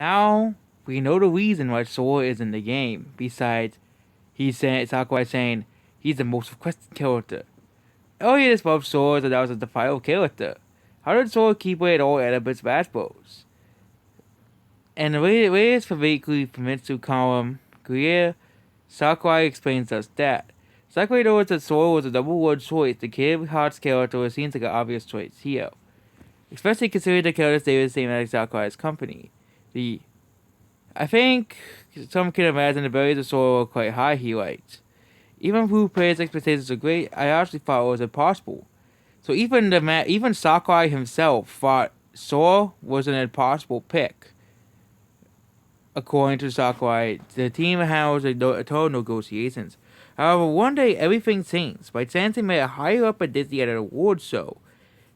Now we know the reason why Sora is in the game. Besides, he's saying Sakurai saying he's the most requested character. Earlier this month, Sora was announced as the final character. How did Sora keep away at all elements of Smash? And the latest for weekly from Mitsu column, Greer, Sakurai explains us that. Sakurai knows that Sora was the number one choice. The Kid Hearts character seems like an obvious choice here, especially considering the character stay the same as Sakurai's company. The I think some can imagine the values of Sora were quite high, he writes. Even if players' expectations are great, I actually thought it was impossible. So even Sakurai himself thought Sora was an impossible pick. According to Sakurai, the team handles the total negotiations. However, one day everything changed by chance he met a higher up at Disney at an awards show.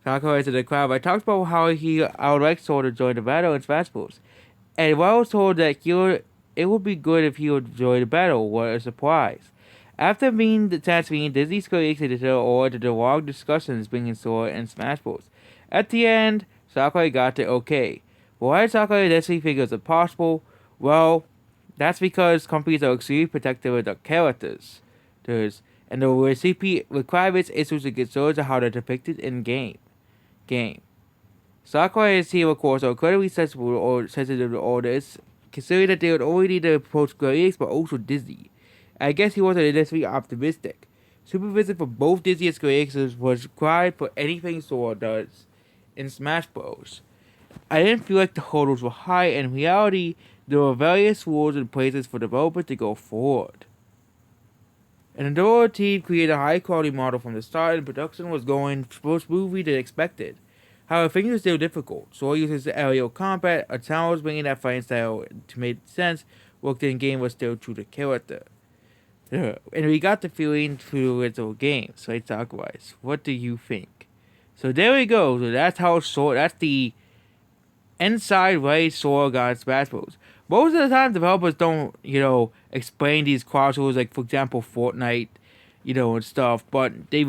Sakurai said to the crowd, I talked about how I would like Sora to join the battle in Smash Bros. And while I was told that it would be good if he would join the battle, what a surprise. After being the chance being Disney Square Enix editor or the long discussions bringing Sora and Smash Bros. At the end, Sakurai got the okay. Why did Sakurai initially think it was impossible? Well, that's because companies are extremely protective of their characters. And the recipe requirements, issues, and concerns of how they're depicted in game. Sakurai and his team, of course, are incredibly sensitive to all this, considering that they would only need to approach Square Enix but also Disney. I guess he wasn't initially optimistic. Supervision for both Disney and Square Enix was required for anything Sora does in Smash Bros. I didn't feel like the hurdles were high. In reality, there were various rules and places for developers to go forward. And the Dora team created a high quality model from the start, and production was going smoothly than expected. However, things were still difficult. Sora uses aerial combat, a challenge bringing that fighting style to make sense, worked in game was still true to character. And we got the feeling through the original game, so let's talk about it. What do you think? So there we go. So that's the inside way Sora got Smash Bros. Most of the time, developers don't, explain these crossovers, like for example, Fortnite, and stuff. But they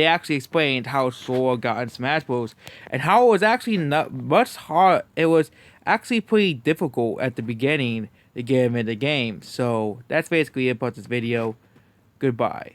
actually explained how Sora got in Smash Bros. And how it was actually not much hard. It was actually pretty difficult at the beginning to get him in the game. So that's basically it about this video. Goodbye.